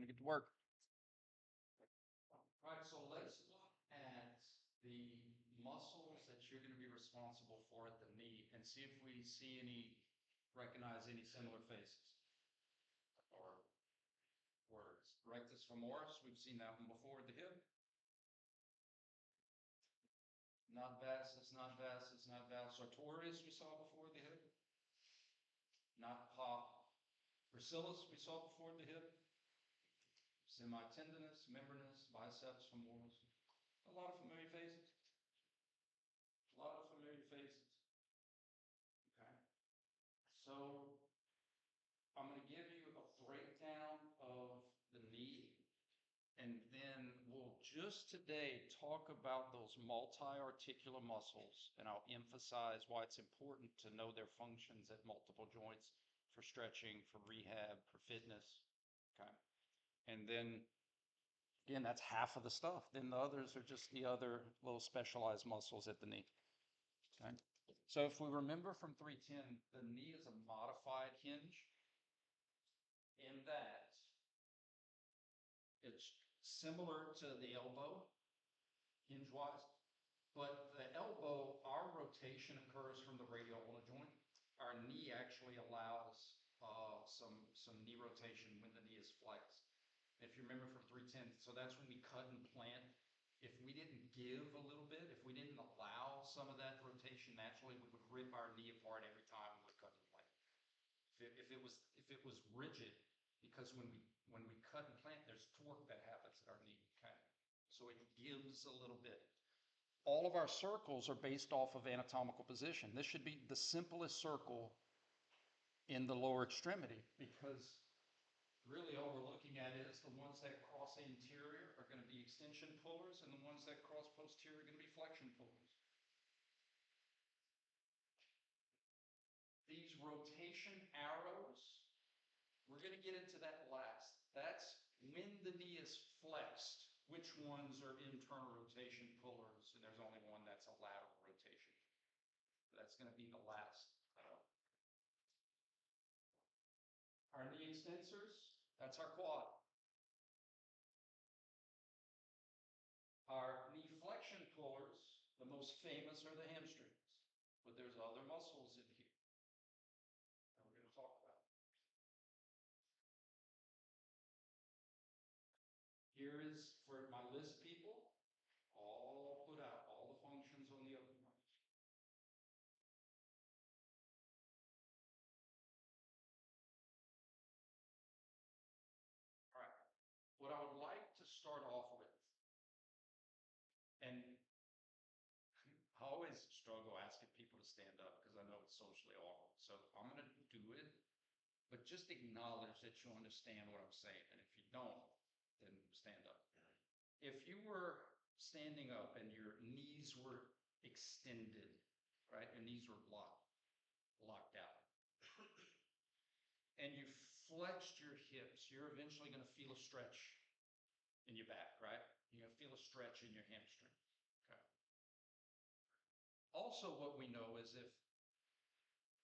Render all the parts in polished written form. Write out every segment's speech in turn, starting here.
gonna get to work. All right, so let's look at the muscles that you're gonna be responsible for at the knee and see if we recognize any similar faces or words. Rectus femoris, we've seen that one before, the hip. Not vastus, not vastus, not vastus. Sartorius we saw before the hip. Not pop. Gracilis we saw before the hip. Semitendinous, membranous, biceps femoris. A lot of familiar faces. A lot of familiar faces. Okay. So I'm going to give you a breakdown of the knee. And then we'll just today talk about those multi-articular muscles, and I'll emphasize why it's important to know their functions at multiple joints for stretching, for rehab, for fitness. Okay. And then, again, that's half of the stuff. Then the others are just the other little specialized muscles at the knee. Okay. So if we remember from 310, the knee is a modified hinge in that it's similar to the elbow, hinge-wise, but the elbow, our rotation occurs from the radioulnar joint. Our knee actually allows some knee rotation when the knee is flexed. If you remember from 310, so that's when we cut and plant. If we didn't give a little bit, if we didn't allow some of that rotation naturally, we would rip our knee apart every time we would cut and plant. If it was rigid, because when we cut and plant, there's torque that happens at our knee. Okay, so it gives a little bit. All of our circles are based off of anatomical position. This should be the simplest circle in the lower extremity, because really all we're looking at is the ones that cross anterior are going to be extension pullers, and the ones that cross posterior are going to be flexion pullers. These rotation arrows, we're going to get into that last. That's when the knee is flexed, which ones are internal rotation pullers, and there's only one that's a lateral rotation. That's going to be the last. Our knee extensors, that's our quad. Our knee flexion pullers, the most famous are the hamstrings, but there's other muscles in here that we're going to talk about. Here is, for my list people, all put out, all the functions on the other ones. All right, what I would like to start off with, and I always struggle asking people to stand up because I know it's socially awkward, so I'm going to do it, but just acknowledge that you understand what I'm saying, and if you don't, then stand up. If you were standing up and your knees were extended, right? Your knees were locked out. And you flexed your hips, you're eventually going to feel a stretch in your back, right? You're going to feel a stretch in your hamstring. Okay. Also, what we know is if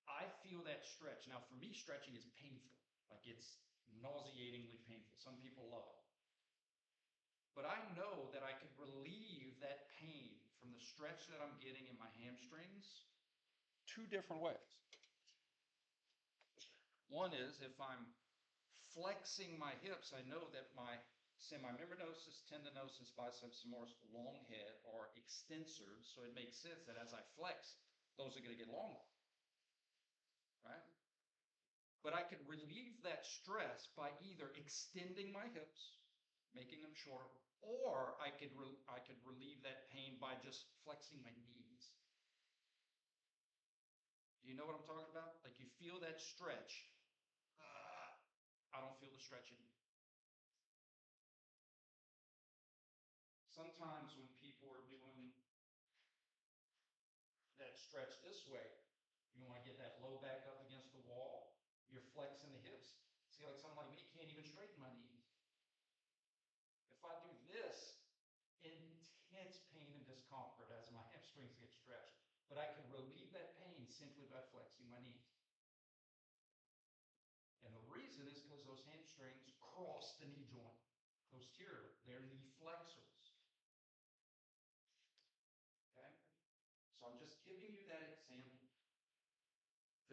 I feel that stretch, now for me, stretching is painful. Like it's nauseatingly painful. Some people love it. But I know that I could relieve that pain from the stretch that I'm getting in my hamstrings two different ways. One is if I'm flexing my hips, I know that my semimembranosus, tendinosus, biceps femoris, long head are extensors, so it makes sense that as I flex, those are going to get longer, right? But I could relieve that stress by either extending my hips, making them shorter, or I could relieve that pain by just flexing my knees. Do you know what I'm talking about? Like you feel that stretch. I don't feel the stretching. Sometimes when people are doing that stretch this way, you want to get that low back up against the wall, you're flexing the hips. See, like someone like me can't even straighten my knees. If I do this, intense pain and discomfort as my hamstrings get stretched, but I can relieve that pain simply by flexing my knees. And the reason is because those hamstrings cross the knee joint. posterior. They're knee flexors. Okay? So I'm just giving you that example.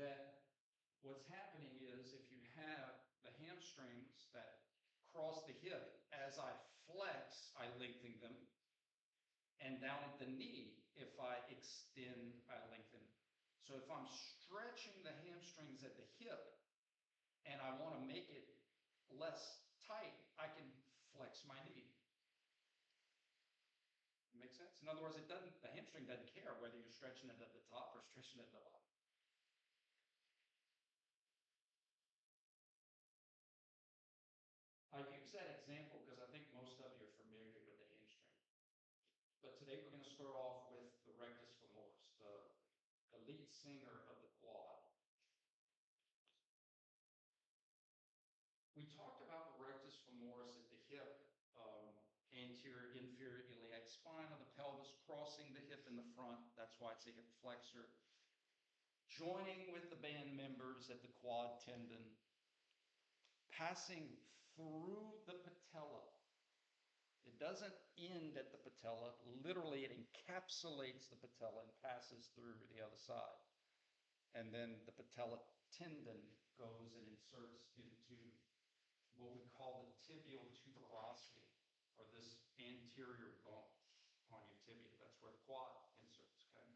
That what's happening is if you have the hamstrings that cross the hip, as I flex, I lengthen them. And down at the knee, if I extend, I lengthen. So if I'm stretching the hamstrings at the hip and I want to make it less tight, I can flex my knee. Make sense? In other words, the hamstring doesn't care whether you're stretching it at the top or stretching it at the bottom. I use that example because I think most of you are familiar with the hamstring. But today we're going to start off with the rectus femoris, the lead singer of the quad. We talked about the rectus femoris at the hip, anterior, inferior iliac spine of the pelvis, crossing the hip in the front. That's why it's a hip flexor. Joining with the band members at the quad tendon, passing through the patella. It doesn't end at the patella. Literally, it encapsulates the patella and passes through the other side. And then the patella tendon goes and inserts into what we call the tibial tuberosity, or this anterior bone on your tibia. That's where the quad inserts, okay?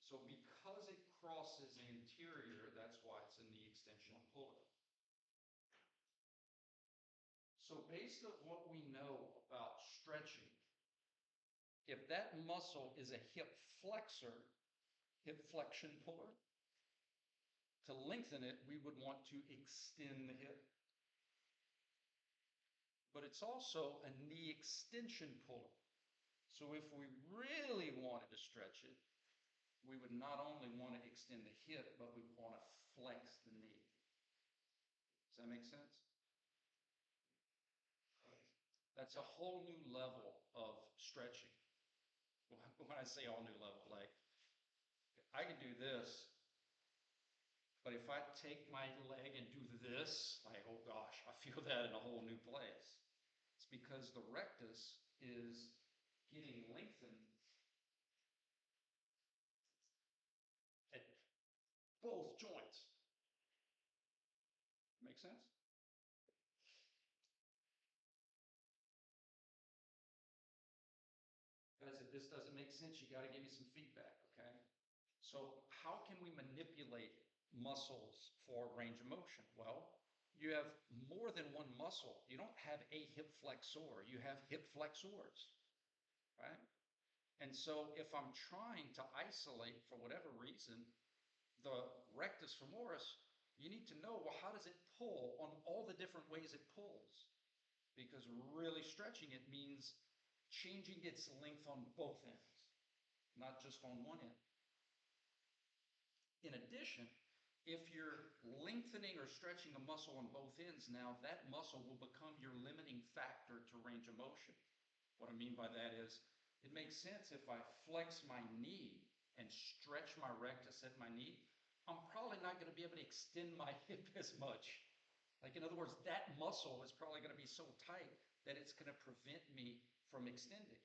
So because it crosses anterior, that's why it's a knee extension puller. So based on what we know about stretching, if that muscle is a hip flexor, hip flexion puller, to lengthen it, we would want to extend the hip. But it's also a knee extension puller. So if we really wanted to stretch it, we would not only want to extend the hip, but we want to flex the knee. Does that make sense? That's a whole new level of stretching. When I say all new level, like I can do this, but if I take my leg and do this, like, oh gosh, I feel that in a whole new place. It's because the rectus is getting lengthened at both joints. Make sense? Guys, if this doesn't make sense, you got to give me some feedback, okay? So how can we manipulate muscles for range of motion? Well, you have more than one muscle. You don't have a hip flexor. You have hip flexors, right? And so if I'm trying to isolate, for whatever reason, the rectus femoris, you need to know, well, how does it pull on all the different ways it pulls? Because really stretching it means changing its length on both ends, not just on one end. In addition, if you're lengthening or stretching a muscle on both ends, now that muscle will become your limiting factor to range of motion. What I mean by that is, it makes sense if I flex my knee and stretch my rectus at my knee, I'm probably not going to be able to extend my hip as much. Like, in other words, that muscle is probably going to be so tight that it's going to prevent me from extending.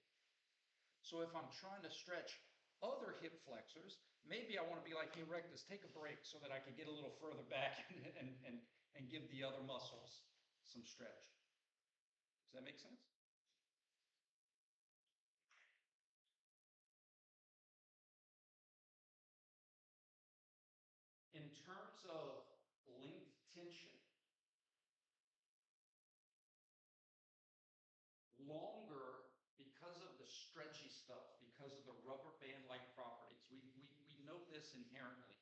So if I'm trying to stretch other hip flexors, maybe I want to be like, hey, rectus, take a break so that I can get a little further back and give the other muscles some stretch. Does that make sense? In terms of length tension, longer, because of the stretchy stuff, because of the rubber band-like properties. We know this inherently.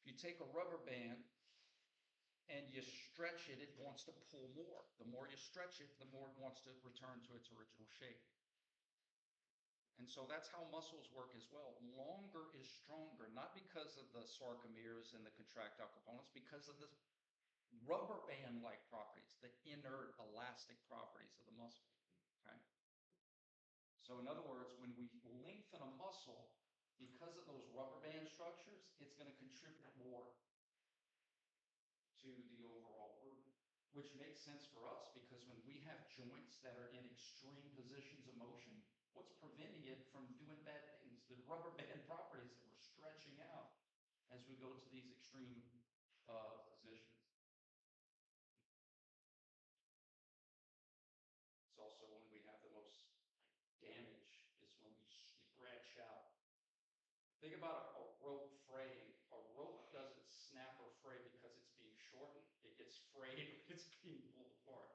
If you take a rubber band and you stretch it, it wants to pull more. The more you stretch it, the more it wants to return to its original shape. And so that's how muscles work as well. Longer is stronger, not because of the sarcomeres and the contractile components, because of the rubber band-like properties, the inert elastic properties of the muscle. Okay? So in other words, when we lengthen a muscle, because of those rubber band structures, it's going to contribute more to the overall movement. which makes sense for us because when we have joints that are in extreme positions of motion, what's preventing it from doing bad things? The rubber band properties that we're stretching out as we go to these extreme positions. It's also when we have the most damage is when we stretch out. Think about a rope fraying. A rope doesn't snap or fray because it's being shortened. It gets frayed when it's being pulled apart.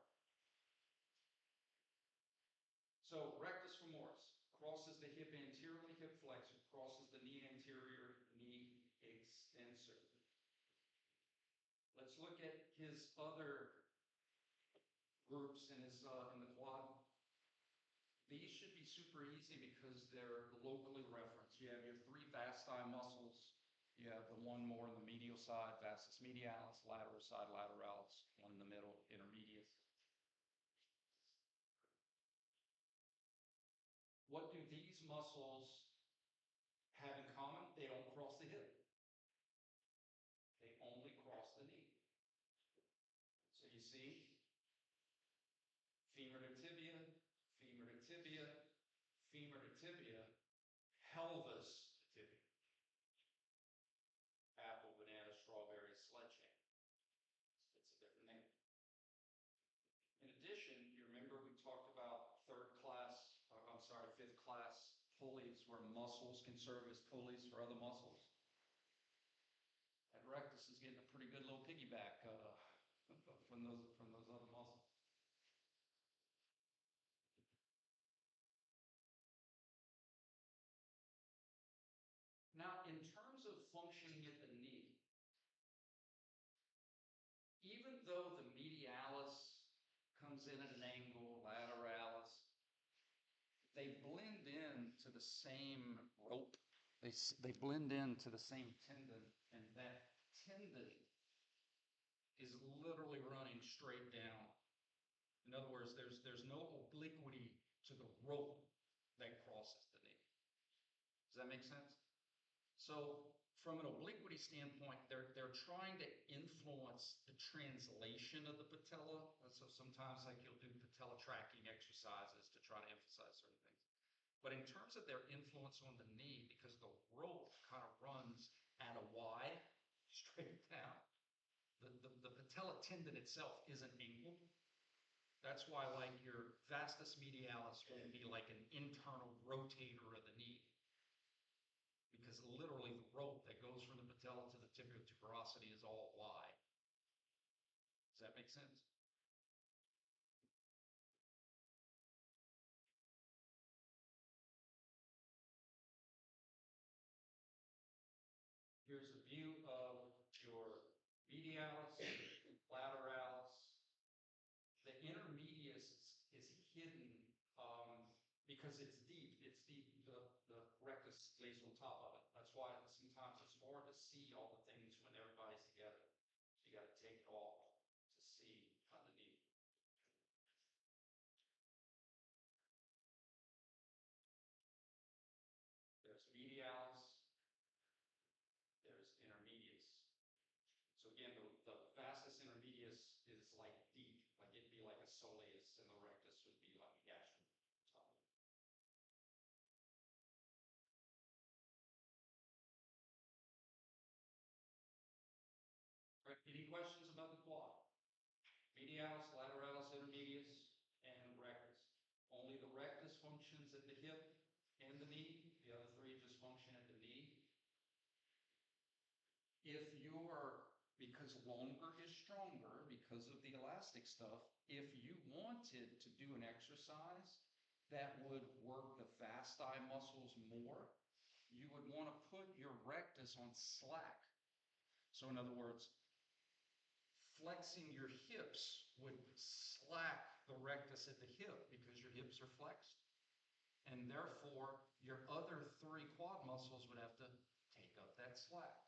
So rectus femoris crosses the hip anteriorly, hip flexor, crosses the knee anterior, knee extensor. Let's look at his other groups in his in the quad. These should be super easy because they're locally referenced. You have your three vasti muscles. You have the one more on the medial side, vastus medialis, lateral side, lateralis, one in the middle, intermedius. What do these muscles have in common? They don't cross the hip. They only cross the knee. So you see, femur to tibia, femur to tibia, femur to tibia, pelvis to tibia. Apple, banana, strawberry, sledgehammer. It's a different name. In addition, you remember we talked about fifth class pulleys where muscles can serve as pulleys for other muscles. That rectus is getting a pretty good little piggyback from those other muscles. Now, in terms of functioning at the knee, even though the medialis comes in at an angle, lateralis, they blend in to the same rope. They blend into the same tendon, and that tendon is literally running straight down. In other words, there's no obliquity to the rope that crosses the knee. Does that make sense? So from an obliquity standpoint, they're trying to influence the translation of the patella. And so sometimes like you'll do patella tracking exercises to try to emphasize certain things. But in terms of their influence on the knee, because the rope kind of runs at a Y straight down, the patella tendon itself isn't angled. That's why like your vastus medialis will be like an internal rotator of the knee. Because literally the rope that goes from the patella to the tibial tuberosity is all Y. Does that make sense? Here's a view of your medialis, lateralis. The intermedius is hidden because it's deep. It's deep. The rectus lays on top of it. That's why sometimes it's hard to see all the things when everybody's together. So you got to take it off to see underneath. There's medialis. There's intermedius. So again, the vastus intermedius is like deep, like it'd be like a soleus, and the rectus would be like a gastrum. Right. Any questions about the quad? Medialis, lateralis, intermedius, and rectus. Only the rectus functions at the hip and the knee. The other three just function at the knee. If you're, because longer is stronger because of the elastic stuff, if you wanted to do an exercise that would work the vasti muscles more, you would want to put your rectus on slack. So in other words, flexing your hips would slack the rectus at the hip because your hips are flexed. And therefore, your other three quad muscles would have to take up that slack.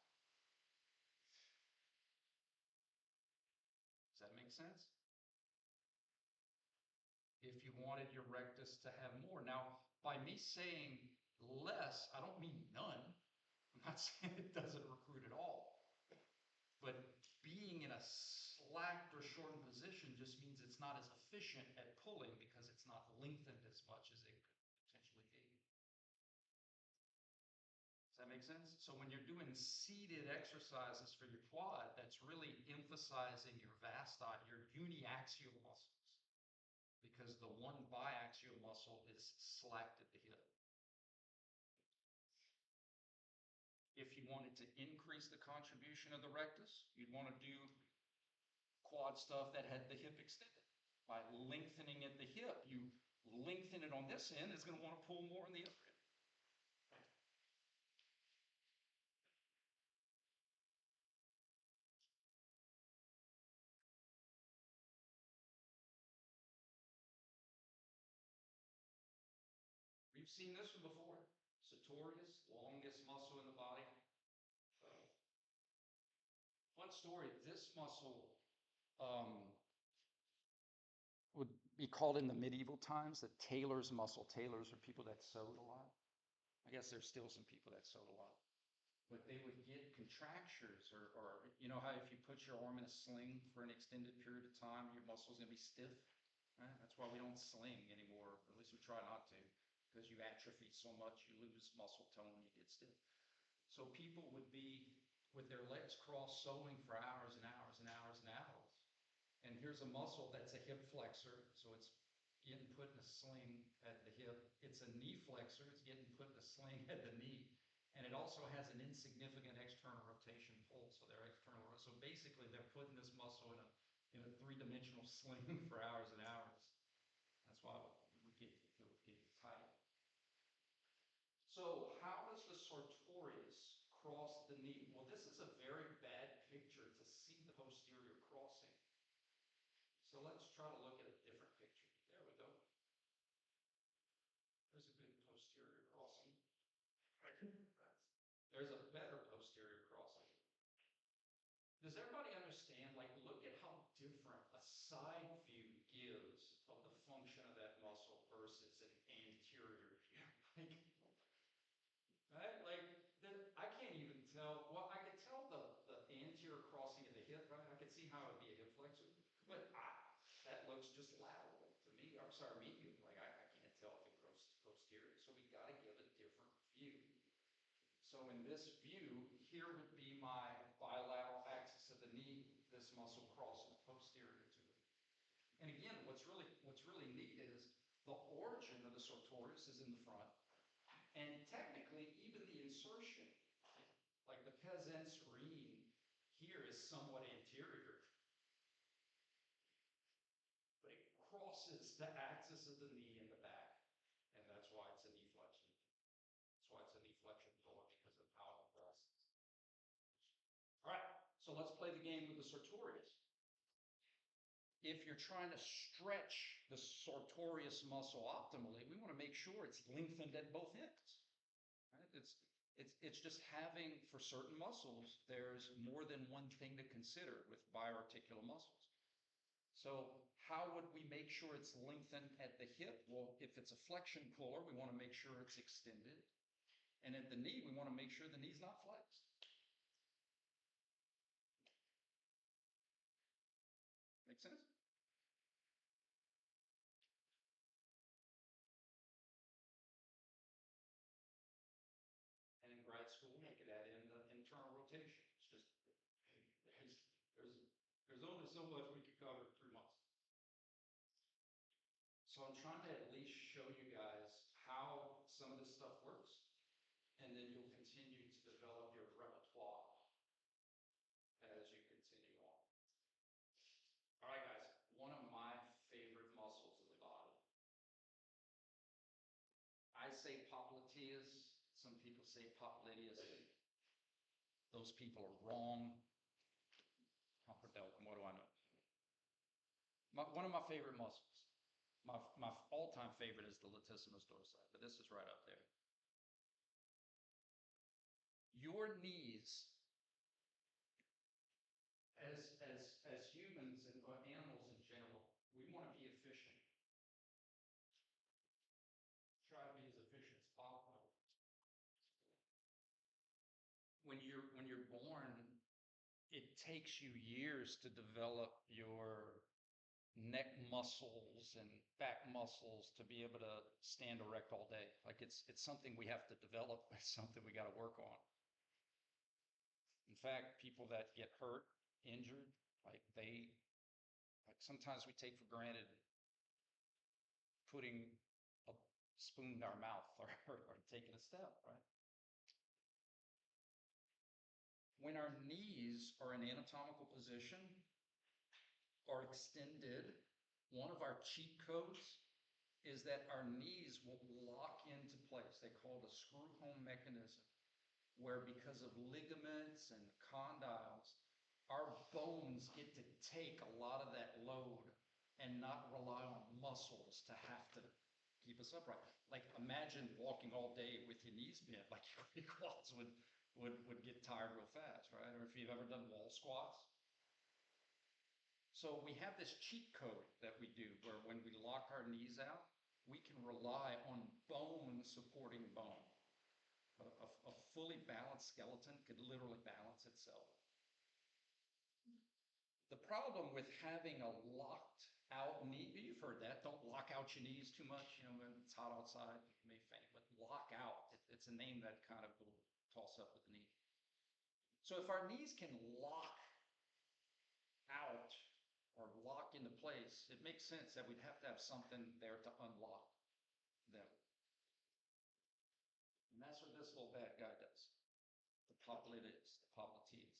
Does that make sense? If you wanted your rectus to have more. Now, by me saying less, I don't mean none. I'm not saying it doesn't recruit at all. But being in a slacked or shortened position just means it's not as efficient at pulling because it's not lengthened as much as it could potentially be. Does that make sense? So when you're doing seated exercises for your quad, that's really emphasizing your vasti, your uniaxial muscles, because the one biaxial muscle is slacked at the hip. If you wanted to increase the contribution of the rectus, you'd want to do quad stuff that had the hip extended. By lengthening at the hip, you lengthen it on this end, it's going to want to pull more on the other end. We've seen this one before. Sartorius, longest muscle in the body. Fun story, this muscle would be called in the medieval times the tailor's muscle. Tailors are people that sewed a lot. I guess there's still some people that sewed a lot. But they would get contractures, or you know how if you put your arm in a sling for an extended period of time, your muscle's gonna be stiff, right? That's why we don't sling anymore, or at least we try not to, because you atrophy so much, you lose muscle tone, you get stiff. So people would be with their legs crossed sewing for hours and hours and hours and hours. And here's a muscle that's a hip flexor, so it's getting put in a sling at the hip. It's a knee flexor, it's getting put in a sling at the knee. And it also has an insignificant external rotation pull, so they're external. So basically, they're putting this muscle in a three-dimensional sling for hours and hours. That's why we get tight. So how does the sartorius cross the knee? Well, this is a very bad picture to see the posterior crossing. So let's try to look at a different picture. There we go. There's a good posterior crossing. There's a better posterior crossing. Does everybody understand? Like, look at how different a side view gives of the function of that muscle versus an anterior view. Right? Like, I can't even tell. Well, I could tell the anterior crossing of the hip, right? I could see how it would be a hip flexor, but that looks just lateral to me. I'm sorry, medium. Like, I can't tell if it grows posterior. So we got to give a different view. So in this view, here would be my bilateral axis of the knee. This muscle crosses posterior to it. And again, what's really neat is the origin of the sartorius is in the front. And technically, even the insertion, like the pes serine here, is somewhat anterior. But it crosses the axis of the knee in the back. And that's why it's a knee flexion. That's why it's a knee flexion puller, because of how it crosses. All right, so let's play the game with the sartorius. If you're trying to stretch the sartorius muscle optimally, we want to make sure it's lengthened at both ends. Right? It's just having, for certain muscles, there's more than one thing to consider with biarticular muscles. So how would we make sure it's lengthened at the hip? Well, if it's a flexion puller, we want to make sure it's extended. And at the knee, we want to make sure the knee's not flexed. Make sense? And in grad school, we could add in the internal rotation. It's just, there's only so much we could cover in 3 months. So I'm trying to at least show you guys how some of this stuff works, and then you'll continue to develop your repertoire as you continue on. All right, guys, one of my favorite muscles in the body. I say popliteus, some people say popliteus. Those people are wrong. What do I know? One of my favorite muscles. My all-time favorite is the latissimus dorsi, but this is right up there. Your knees, as humans and animals in general, we want to be efficient. Try to be as efficient as possible. When you're born, it takes you years to develop your neck muscles and back muscles to be able to stand erect all day. Like it's something we have to develop. It's something we got to work on. In fact, people that get hurt, injured, like like sometimes we take for granted putting a spoon in our mouth or taking a step, right? When our knees are in anatomical position or extended, one of our cheat codes is that our knees will lock into place. They call it a screw home mechanism, where because of ligaments and condyles, our bones get to take a lot of that load and not rely on muscles to have to keep us upright. Like imagine walking all day with your knees bent, like your quads would get tired real fast, right? Or if you've ever done wall squats. So we have this cheat code that we do where when we lock our knees out, we can rely on bone supporting bone. A fully balanced skeleton could literally balance itself. The problem with having a locked out knee, you've heard that, don't lock out your knees too much, when it's hot outside, you may faint, but lock out, it's a name that kind of will toss up with the knee. So if our knees can lock out or lock into place, it makes sense that we'd have to have something there to unlock them. And that's what this little bad guy does. The popliteus, the popliteus.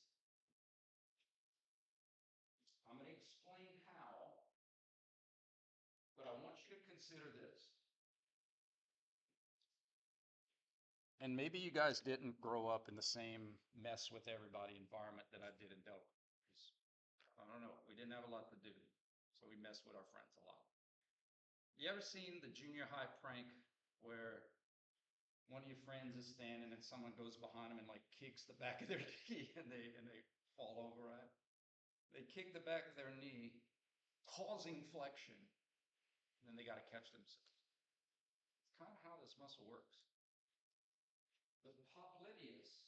I'm going to explain how, but I want you to consider this. And maybe you guys didn't grow up in the same mess with everybody environment that I did in Delaware. I don't know, we didn't have a lot to do, so we messed with our friends a lot. You ever seen the junior high prank where one of your friends is standing and someone goes behind them and like kicks the back of their knee and they fall over, right? They kick the back of their knee, causing flexion, and then they got to catch themselves. It's kind of how this muscle works. The popliteus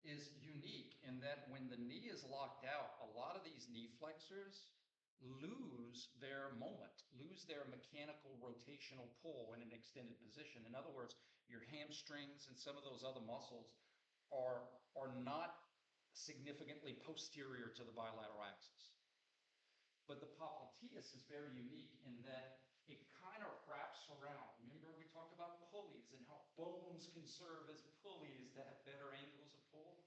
is unique in that when the knee is locked out, a lot of these knee flexors lose their moment, lose their mechanical rotational pull in an extended position. In other words, your hamstrings and some of those other muscles are not significantly posterior to the bilateral axis. But the popliteus is very unique in that it kind of wraps around. Remember we talked about pulleys and how bones can serve as pulleys to have better angles of pull?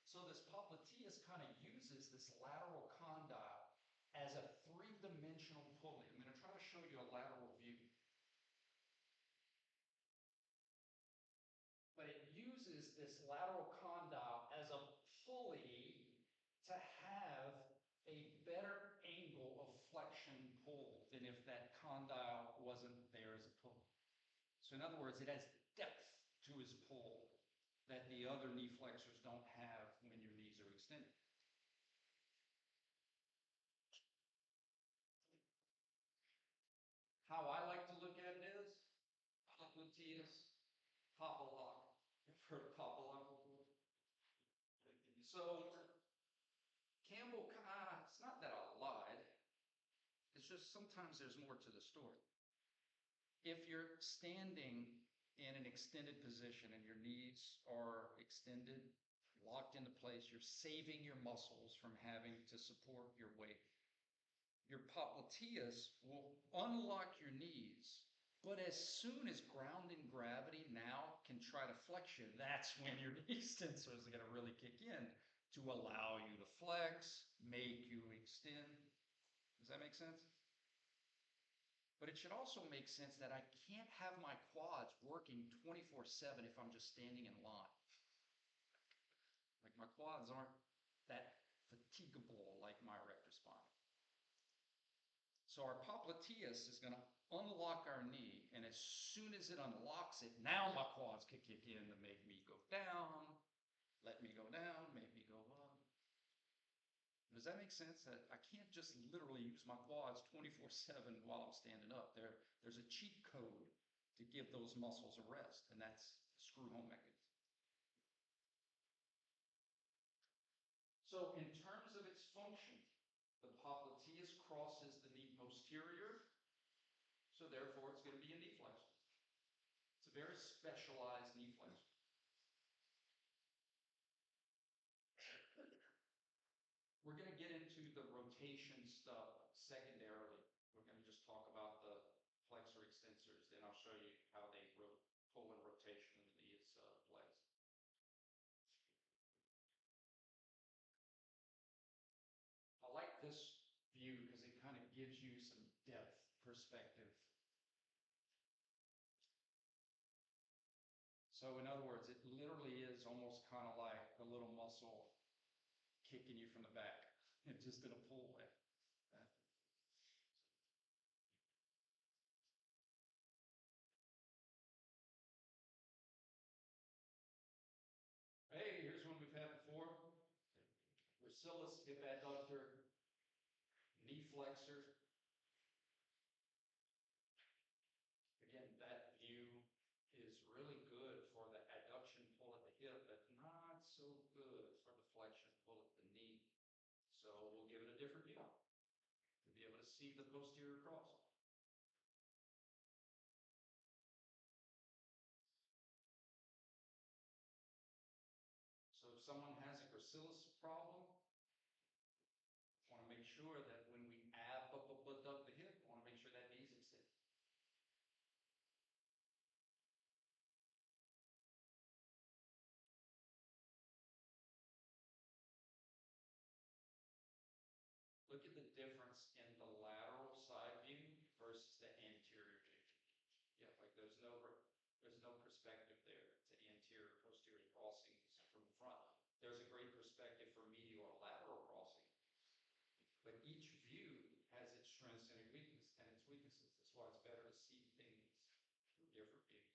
So this popliteus kind of uses this lateral condyle as a three-dimensional pulley. I'm going to try to show you a lateral view. But it uses this lateral condyle as a pulley to have a better angle of flexion pull than if that condyle wasn't there as a pull. So in other words, it has depth to its pull that the other knee flexors don't have when your knees are extended. How I like to look at it is popliteus, popalock. You've heard of popalock before? So Campbell, it's not that I lied. It's just sometimes there's more to the story. If you're standing in an extended position and your knees are extended, locked into place, you're saving your muscles from having to support your weight. Your popliteus will unlock your knees, but as soon as grounding gravity now can try to flex you, that's when your knee extensors are going to really kick in to allow you to flex, make you extend. Does that make sense? But it should also make sense that I can't have my quads working 24/7 if I'm just standing in line. Like my quads aren't that fatigable like my erector spine. So our popliteus is going to unlock our knee, and as soon as it unlocks it, now my quads can kick in to make me go down, let me go down, make me go up. Does that make sense? That I can't just literally use my quads 24/7 while I'm standing up. There's a cheat code to give those muscles a rest, and that's the screw home mechanism. So in terms of its function, the popliteus crosses the knee posterior, so therefore it's going to be a knee flexor. It's a very specialized knee flexor. We're going to get into the rotation stuff secondarily. We're going to just talk about the flexor extensors, then I'll show you how they pull and rotation in the knee is flexed. I like this view because it kind of gives you some depth perspective. So in other words, it literally is almost kind of like a little muscle kicking you from the back. It's just going to pull it. Hey, here's one we've had before. Gracilis hip adductor, knee flexor. Again, that view is really good for the adduction pull at the hip, but not so good for the flexion pull at the knee. So we'll give it a different view to be able to see the posterior cross. So if someone has a gracilis problem, want to make sure that when we abduct the hip, want to make sure that knee's extended. Look at the difference in the lateral side view versus the anterior view. Yeah, like there's no perspective there to anterior posterior crossings from the front. There's a great perspective for medial or lateral crossing. But each view has its strengths and its weaknesses. That's why it's better to see things through different views.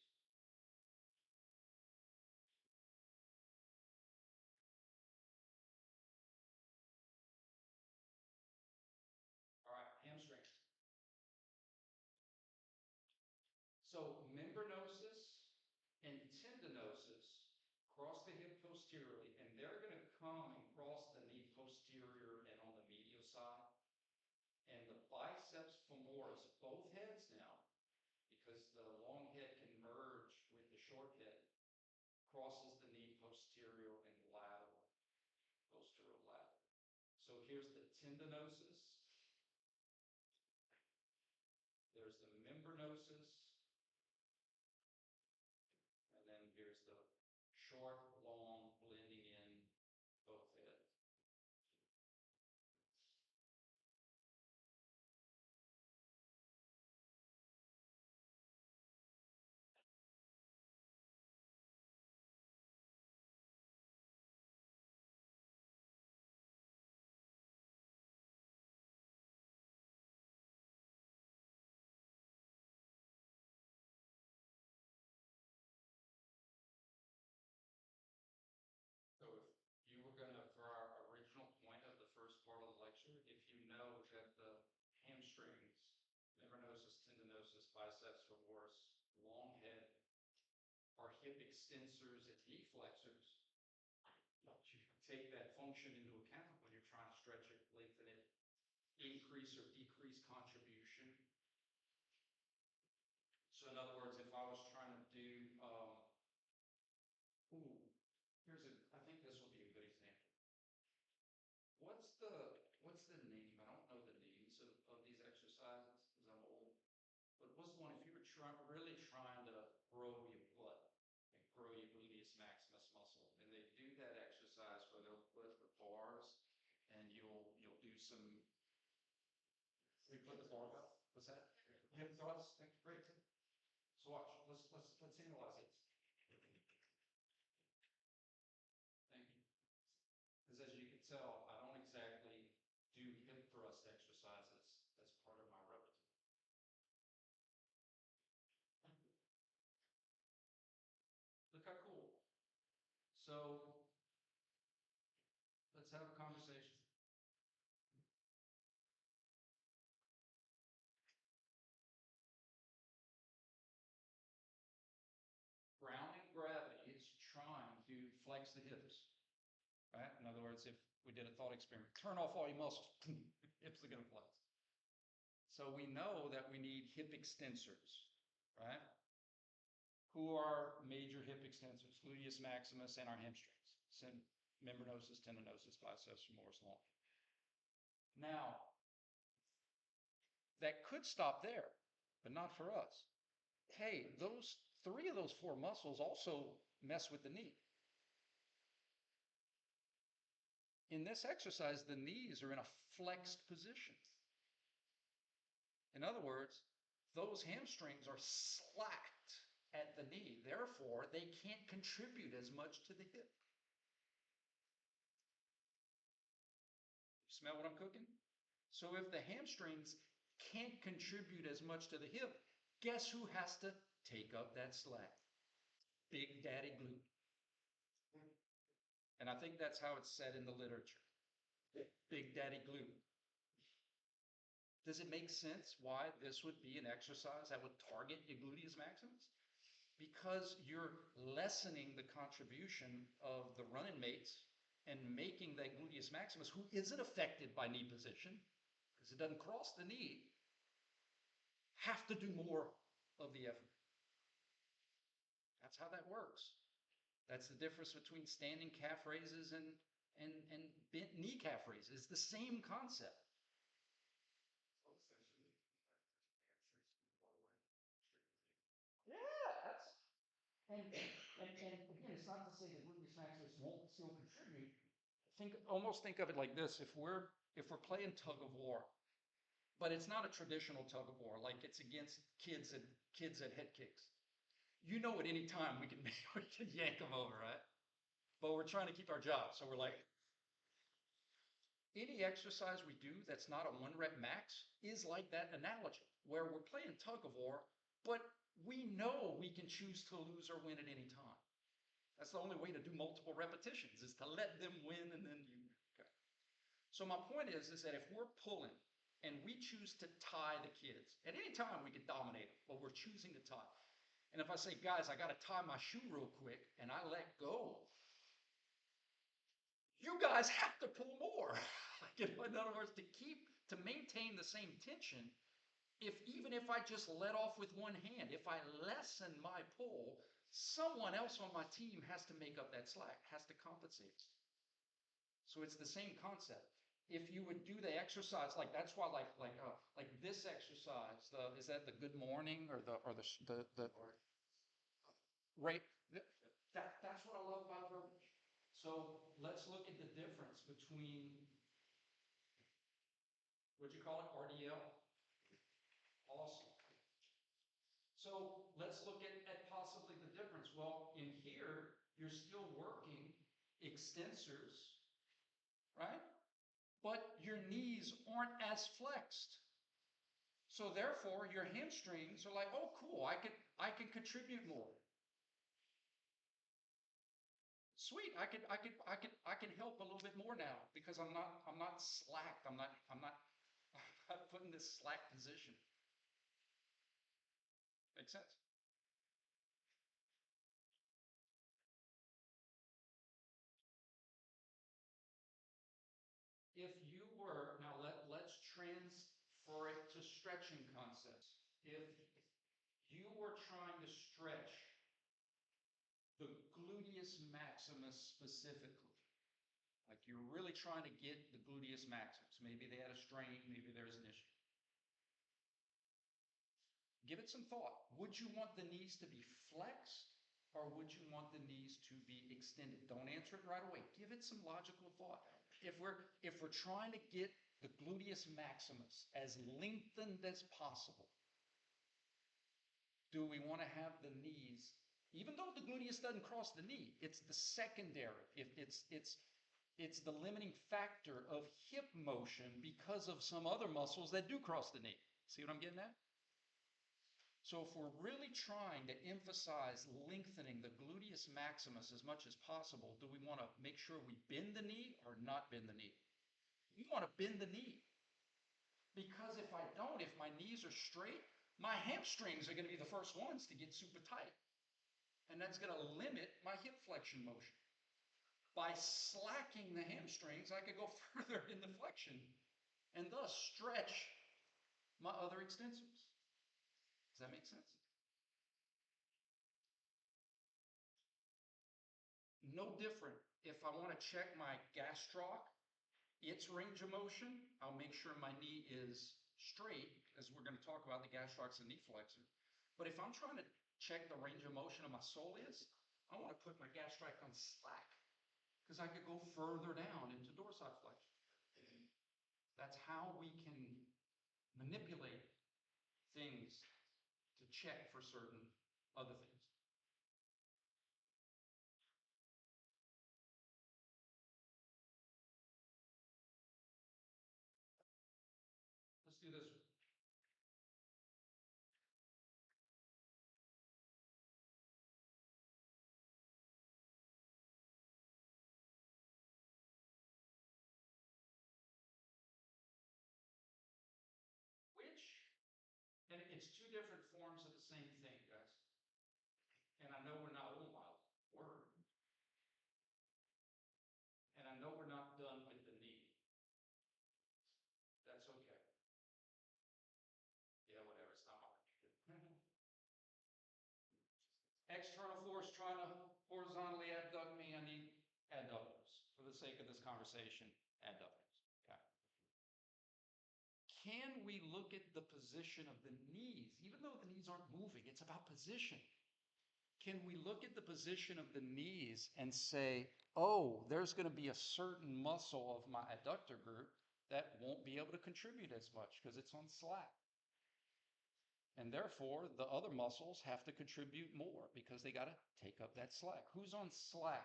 All right, hamstrings. So membranosus and tendinosus cross the hip posteriorly, and they're going to come and cross the knee posterior and on the medial side. And the biceps femoris, both heads now, because the long head can merge with the short head, crosses the knee posterior and lateral, posterior lateral. So here's the tendinosus. There's the membranosus. And then here's the short, long, blending in both heads. So if you were going to, for our original point of the first part of the lecture, if you know that the hamstrings, membranosus, tendinosus, biceps femoris, long head, are hip extensors and knee flexors, you take that function into account when you're trying to stretch it, lengthen it, increase or decrease contribution. So in other words, if I was trying to do, I think this will be a good example. What's the name? I don't know the names of these exercises because I'm old. But what's the one if you were really trying to grow your butt and grow your gluteus maximus muscle, and they do that exercise where they'll put the bars and you'll do some. We put the barbell. What's that? Hip thrusts. Great. So watch. Let's analyze it. Thank you. Because as you can tell, I don't exactly do hip thrust exercises as part of my repertoire. Look how cool. So let's have a conversation. Grounding gravity is trying to flex the hips, right? In other words, if We did a thought experiment. Turn off all your muscles. Hips are going to flex. So we know that we need hip extensors, right? Who are major hip extensors? Gluteus maximus and our hamstrings. Membranosus, tendinosus, biceps femoris long. Now, that could stop there, but not for us. Hey, three of those four muscles also mess with the knee. In this exercise, the knees are in a flexed position. In other words, those hamstrings are slacked at the knee. Therefore, they can't contribute as much to the hip. You smell what I'm cooking? So if the hamstrings can't contribute as much to the hip, guess who has to take up that slack? Big Daddy Glute. And I think that's how it's said in the literature. Big Daddy Glute. Does it make sense why this would be an exercise that would target your gluteus maximus? Because you're lessening the contribution of the running mates and making that gluteus maximus, who isn't affected by knee position, because it doesn't cross the knee, have to do more of the effort. That's how that works. That's the difference between standing calf raises and bent knee calf raises. It's the same concept. Yeah, and again, it's not to say that gluteus maximus won't still contribute. Almost think of it like this: if we're playing tug of war, but it's not a traditional tug of war, like it's against kids at head kicks. You know, at any time we can yank them over, right? But we're trying to keep our job, so we're like, any exercise we do that's not a 1 rep max is like that analogy, where we're playing tug of war, but we know we can choose to lose or win at any time. That's the only way to do multiple repetitions, is to let them win and then you. Okay. So my point is that if we're pulling and we choose to tie the kids, at any time we can dominate them, but we're choosing to tie. And if I say, guys, I got to tie my shoe real quick, and I let go, you guys have to pull more. In other words, to maintain the same tension, even if I just let off with one hand, if I lessen my pull, someone else on my team has to make up that slack, has to compensate. So it's the same concept. If you would do the exercise, like that's why, like this exercise, is that the good morning or the right? That's what I love about verbiage. So let's look at the difference between, what'd you call it, RDL? Awesome. So let's look at possibly the difference. Well, in here, you're still working extensors, right? But your knees aren't as flexed. So therefore, your hamstrings are like, oh, cool, I can contribute more. Sweet, I can help a little bit more now because I'm not slacked. I'm not put in this slack position. Makes sense? If you were, now let's transfer it to stretching concepts. If you were trying to stretch the gluteus maximus specifically, like you're really trying to get the gluteus maximus, maybe they had a strain, maybe there's an issue. Give it some thought. Would you want the knees to be flexed or would you want the knees to be extended? Don't answer it right away. Give it some logical thought. If we're trying to get the gluteus maximus as lengthened as possible, do we want to have the knees, even though the gluteus doesn't cross the knee, it's the secondary. It's the limiting factor of hip motion because of some other muscles that do cross the knee. See what I'm getting at? So if we're really trying to emphasize lengthening the gluteus maximus as much as possible, do we want to make sure we bend the knee or not bend the knee? You want to bend the knee. Because if I don't, if my knees are straight, my hamstrings are going to be the first ones to get super tight. And that's going to limit my hip flexion motion. By slacking the hamstrings, I could go further in the flexion and thus stretch my other extensors. Does that make sense? No different. If I want to check my gastroc, its range of motion, I'll make sure my knee is straight, as we're going to talk about the gastrocs and knee flexor. But if I'm trying to check the range of motion of my soleus, I want to put my gastroc on slack because I could go further down into dorsiflexion. That's how we can manipulate things to check for certain other things. Let's do this. Which, and it's two different forms of the same thing, guys. And I know we're not, oh my word. And I know we're not done with the knee. That's okay. Yeah, whatever, it's not hard. External force trying to horizontally abduct me, I need adductors. For the sake of this conversation, adductors. Okay. Can we look at the position of the knees? Even though the knees aren't moving, it's about position. Can we look at the position of the knees and say, oh, there's going to be a certain muscle of my adductor group that won't be able to contribute as much because it's on slack. And therefore, the other muscles have to contribute more because they got to take up that slack. Who's on slack?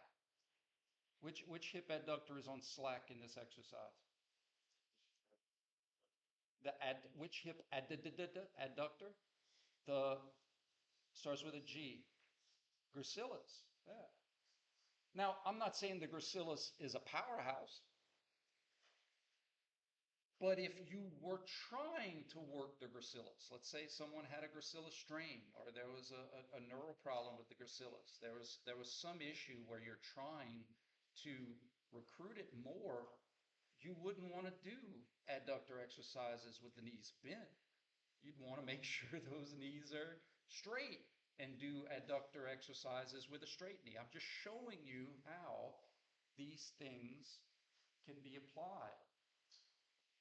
Which hip adductor is on slack in this exercise? Which hip adductor? The starts with a G. Gracilis. Yeah. Now, I'm not saying the gracilis is a powerhouse, but if you were trying to work the gracilis, let's say someone had a gracilis strain or there was a neural problem with the gracilis, there was some issue where you're trying to recruit it more, you wouldn't want to do adductor exercises with the knees bent. You'd want to make sure those knees are straight and do adductor exercises with a straight knee. I'm just showing you how these things can be applied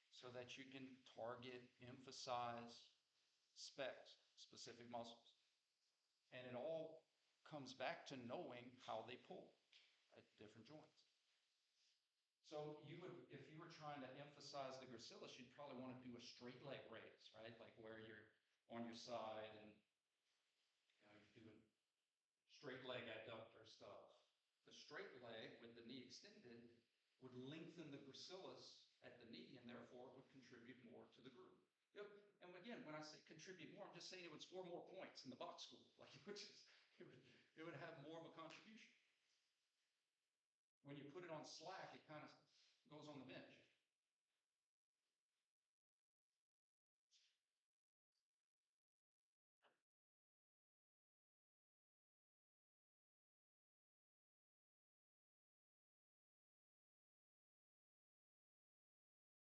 so that you can target, emphasize specs, specific muscles. And it all comes back to knowing how they pull at different joints. So you would, if you were trying to emphasize the gracilis, you'd probably want to do a straight leg raise, right? Like where you're on your side and you're doing straight leg adductor stuff. The straight leg with the knee extended would lengthen the gracilis at the knee and therefore would contribute more to the group. Yep. And again, when I say contribute more, I'm just saying it would score more points in the box score, like which is it would have more of a contribution. When you put it on slack, it kind of goes on the bench.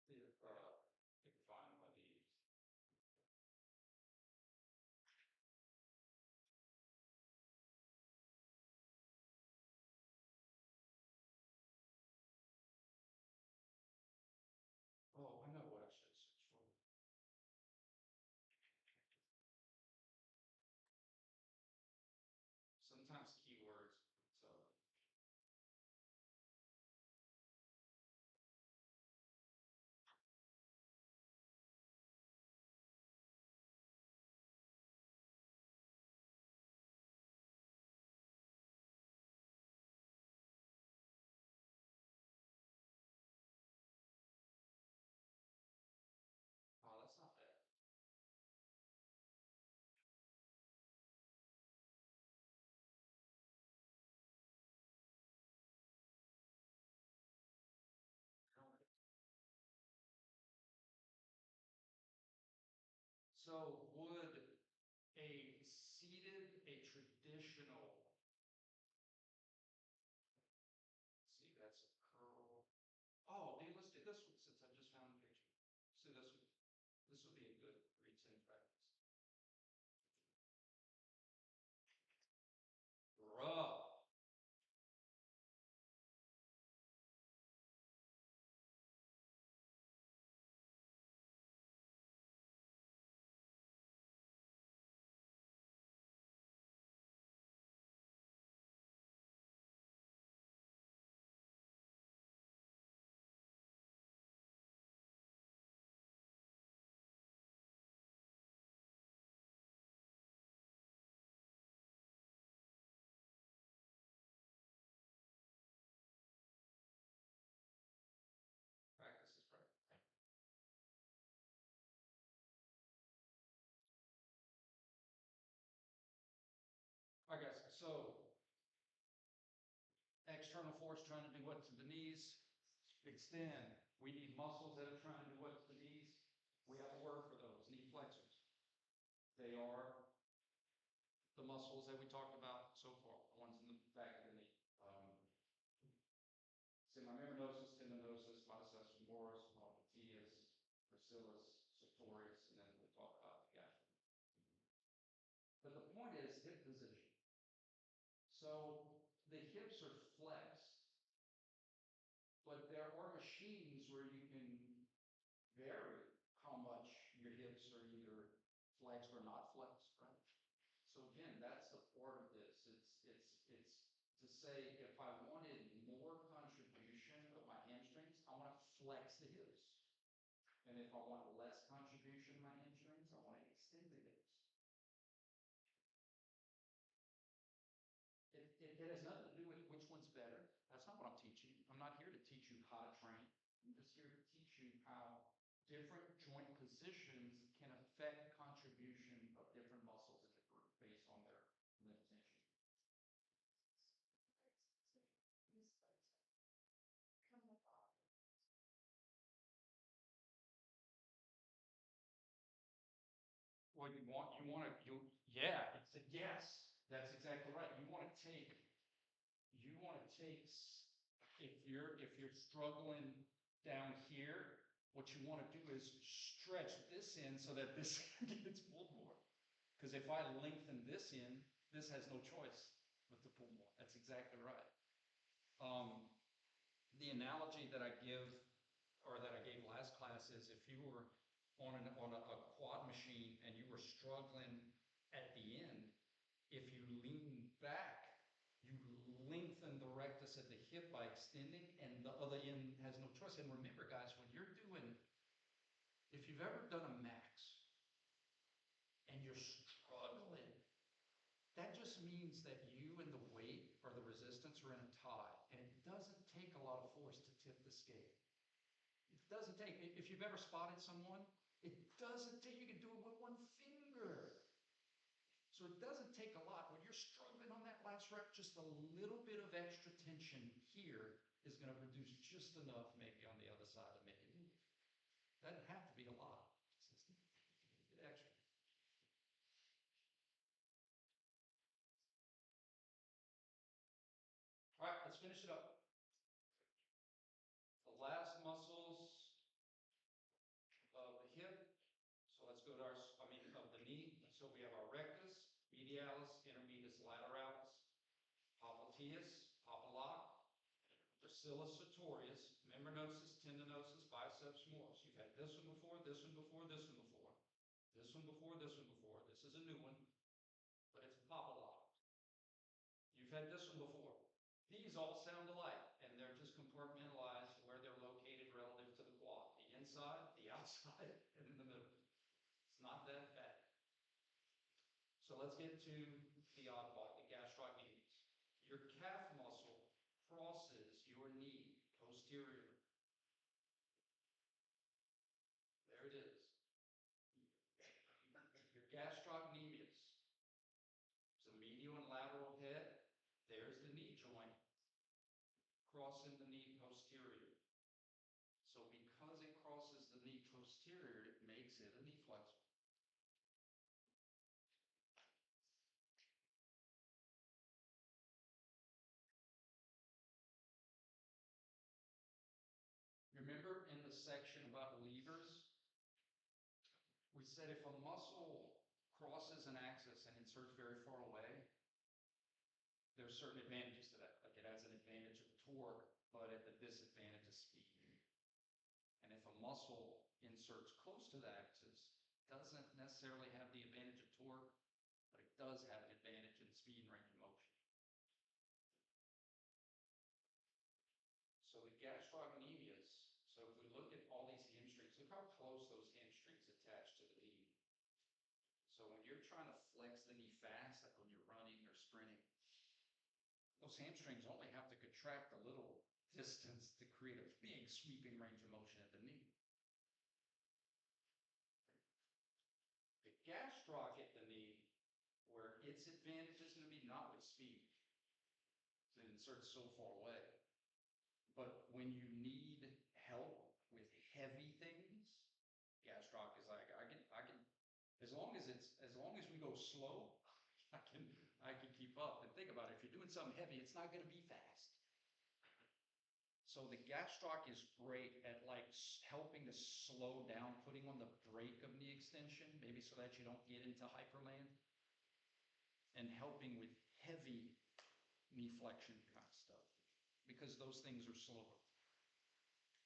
You can find one of these. Oh, I know what I should search for. Sometimes keywords. So oh, that's not bad. So would a traditional, see, So, external force trying to do what to the knees? Extend. We need muscles that are trying to do what to the knees? We have a word for those, knee flexors. They are the muscles that we talked about so far, the ones in the back of the knee. Semimembranosus, tendinosus, biceps femoris, popliteus, gracilis, sartorius, and then we'll talk about the gap. But the point is hip position. So the hips are flexed, but there are machines where you can vary how much your hips are either flexed or not flexed, right? So again, that's the part of this. It's to say if I wanted more contribution of my hamstrings, I want to flex the hips. And if I want less contribution of my hamstrings, I want to extend the hips. It has nothing to do with which one's better. That's not what I'm teaching. I'm not here to teach you how to train. I'm just here to teach you how different joint positions can affect contribution of different muscles in the group based on their limitation. Well, yeah, it's a yes. That's exactly right. You want to take, if you're struggling down here, what you want to do is stretch this in so that this gets pulled more. Because if I lengthen this in, this has no choice but to pull more. That's exactly right. The analogy that I give, or that I gave last class, is if you were on a quad machine and you were struggling at the end, if you lean back, you lengthen the rectus at the hip by extending, and the other end has no choice. And remember, guys, when you're doing, if you've ever done a max and you're struggling, that just means that you and the weight or the resistance are in a tie, and it doesn't take a lot of force to tip the scale. It doesn't take, if you've ever spotted someone, it doesn't take, you can do it with one finger. So it doesn't take a lot. When you're struggling on that last rep, just a little bit of extra tension here is going to produce just enough maybe on the other side to make it move. Doesn't have to be a lot. It's just get extra. All right, let's finish it up. The last muscles of the hip. So let's go to our, of the knee. So we have our rectus, medialis, intermedius, lateralis, popliteus, popliteus, gracilis, sartorius, membranosus, tendinosus, biceps femoris. You've had this one before, this one before, this one before, this one before, this one before. This is a new one, but it's popliteus. You've had this one before. These all sound alike, and they're just compartmentalized where they're located relative to the quad. The inside, the outside, and in the middle. It's not that bad. So let's get to the oddball, the gastrocnemius. Your calf muscle crosses your knee posterior. There it is. Your gastrocnemius. It's a medial and lateral head. There's the knee joint crossing the knee posterior. So because it crosses the knee posterior, it makes it a knee flexor. Remember in the section about levers, we said if a muscle crosses an axis and inserts very far away, there's certain advantages to that. Like it has an advantage of torque, but at the disadvantage of speed. And if a muscle inserts close to the axis, doesn't necessarily have the advantage of torque, but it does have an advantage in speed and range of motion. So the gastrocnemius, so if we look at all these hamstrings, look how close those hamstrings attach to the knee. So when you're trying to flex the knee fast, like when you're running or sprinting, those hamstrings only have to contract a little distance to create a big sweeping range of motion at the knee. The gastroc at the knee, where its advantage is going to be not with speed. So it inserts so far away. But when you need help with heavy things, gastroc is like, I can, as long as we go slow, I can keep up. And think about it, if you're doing something heavy, it's not going to be fast. So the gastroc is great at like helping to slow down, putting on the brake of knee extension, maybe so that you don't get into hyperland, and helping with heavy knee flexion kind of stuff, because those things are slower.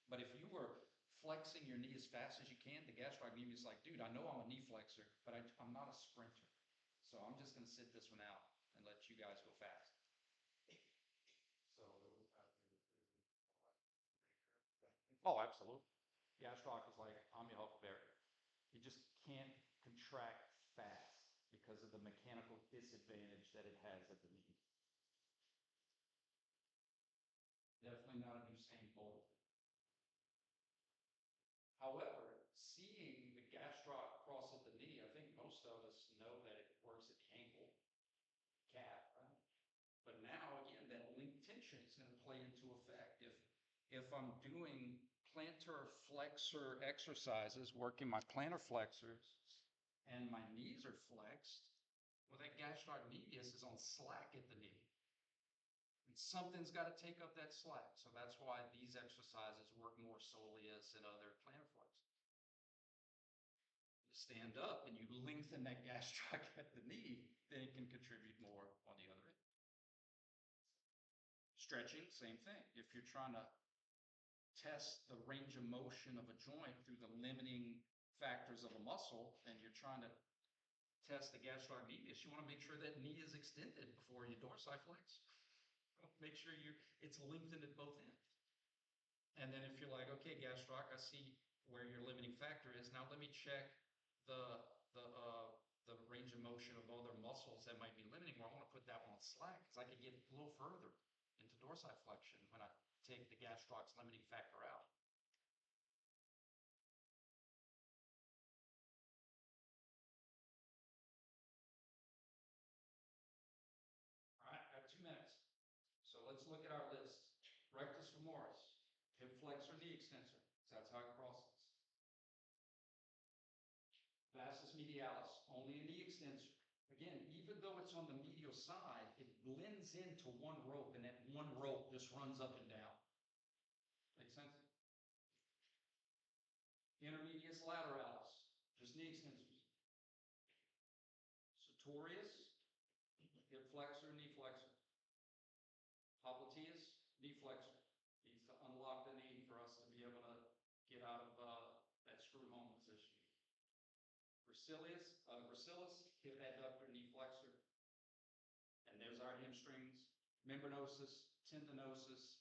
But if you were flexing your knee as fast as you can, the gastroc knee is like, dude, I know I'm a knee flexor, but I'm not a sprinter. So I'm just going to sit this one out and let you guys go fast. So, oh, absolutely. Gastroc is like, I'm your huckleberry. You just can't contract fast because of the mechanical disadvantage that it has at the knee. Definitely not a Usain Bolt. However, seeing the gastroc cross at the knee, I think most of us know that it works at the ankle, calf, right? But now, again, that link tension is going to play into effect. If I'm doing plantar flexor exercises, working my plantar flexors, and my knees are flexed, well, that gastroc medius is on slack at the knee. And something's got to take up that slack. So that's why these exercises work more soleus and other plantar flexors. You stand up and you lengthen that gastroc at the knee, then it can contribute more on the other end. Stretching, same thing. If you're trying to test the range of motion of a joint through the limiting factors of a muscle, and you're trying to test the gastroc medius, you want to make sure that knee is extended before you dorsiflex. Make sure it's lengthened at both ends. And then if you're like, okay, gastroc, I see where your limiting factor is. Now let me check the range of motion of other muscles that might be limiting. Well, I want to put that one on slack because I can get a little further into dorsiflexion when I take the gastroc's limiting factor out. All right, I got 2 minutes. So let's look at our list. Rectus femoris, hip flexor, knee extensor. So that's how it crosses. Vastus medialis, only a knee extensor. Again, even though it's on the medial side, it blends into one rope, and that one rope just runs up and down. Make sense? Intermedius lateralis, just knee extensors. Sartorius, hip flexor, knee flexor. Popliteus, knee flexor. Needs to unlock the knee for us to be able to get out of that screw home position. Gracilis, hip adductor, knee flexor. And there's our hamstrings. Membranosus, tendinosus,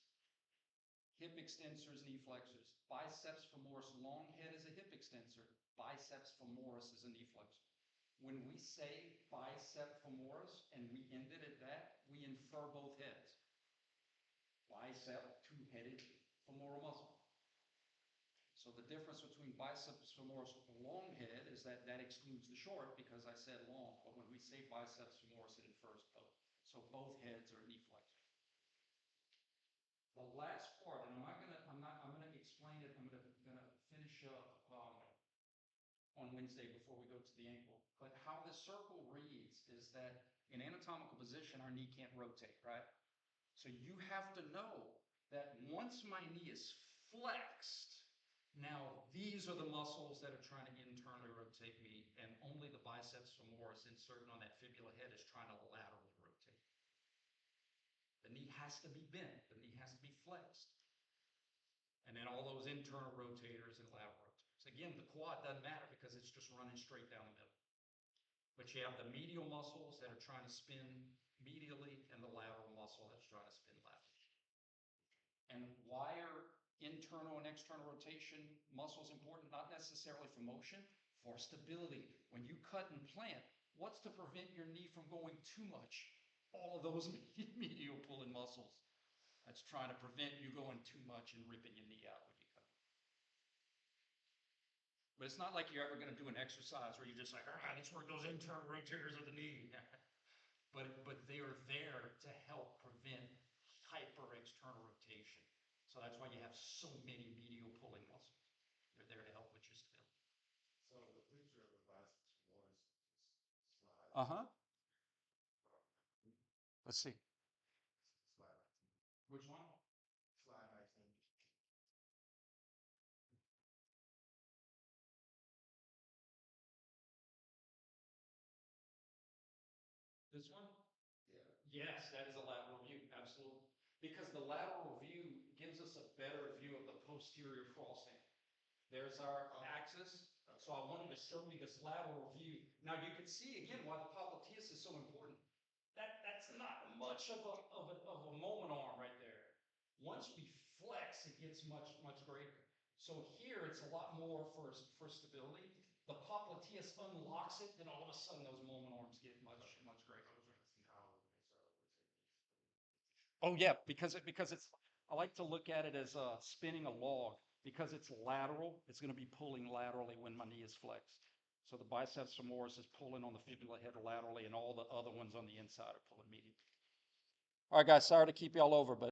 hip extensors, knee flexors. Biceps femoris, long head is a hip extensor. Biceps femoris is a knee flexor. When we say bicep femoris and we end it at that, we infer both heads. Bicep, two-headed femoral muscle. So the difference between biceps femoris with a long head is that that excludes the short because I said long, but when we say biceps femoris, it infers both. So both heads are knee flexors. The last part, and I'm gonna explain it. I'm gonna finish up on Wednesday before we go to the ankle. But how this circle reads is that in anatomical position, our knee can't rotate, right? So you have to know that once my knee is flexed, now these are the muscles that are trying to internally rotate me, and only the biceps femoris inserted on that fibula head is trying to laterally rotate. The knee has to be bent, the knee has to be flexed. And then all those internal rotators and lateral rotators. Again, the quad doesn't matter because it's just running straight down the middle. But you have the medial muscles that are trying to spin medially and the lateral muscle that's trying to spin laterally. And why are internal and external rotation muscles important? Not necessarily for motion, for stability. When you cut and plant, what's to prevent your knee from going too much? All of those medial pulling muscles. That's trying to prevent you going too much and ripping your knee out when you cut. But it's not like you're ever going to do an exercise where you're just like, all right, let's work those internal rotators of the knee. but they are there to help prevent hyper external rotation. So that's why you have so many medial pulling muscles. They're there to help with your stability. So the picture of the biceps was slide. Uh-huh. Let's see. Slide. Which one? Slide 19. This one? Yeah. Yes, that is a lateral view, absolutely. Because the lateral view gives us a better view of the posterior crossing. There's our axis, so I wanted to show you this lateral view. Now you can see again why the popliteus is so important. That's not much of a moment arm right there. Once we flex, it gets much greater. So here it's a lot more for stability. The popliteus unlocks it, then all of a sudden those moment arms get much greater. Oh yeah, because it's, I like to look at it as spinning a log. Because it's lateral, it's going to be pulling laterally when my knee is flexed. So the biceps femoris is pulling on the fibula head laterally, and all the other ones on the inside are pulling medially. All right, guys, sorry to keep y'all over, but